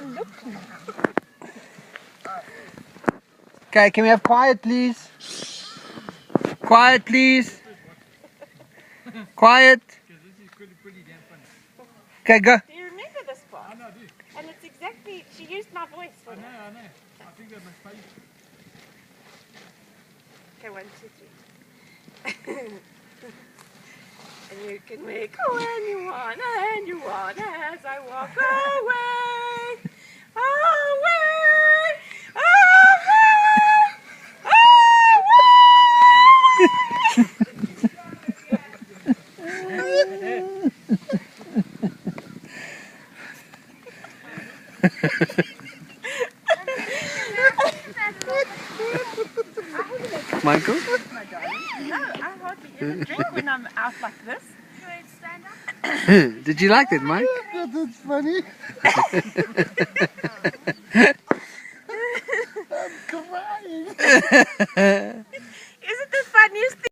look now. Okay, can we have quiet, please? Quiet, please. Quiet. Okay, go. Do you remember this part? I know, I do. And it's exactly, she used my voice for I know, that. I know. I think that must pay. Okay, 1, 2, 3. And you can make when you wanna and you wanna as I walk away. Away! Michael? No, I hardly even drink when I'm out like this. Did you like that, Mike? That's funny. I'm crying.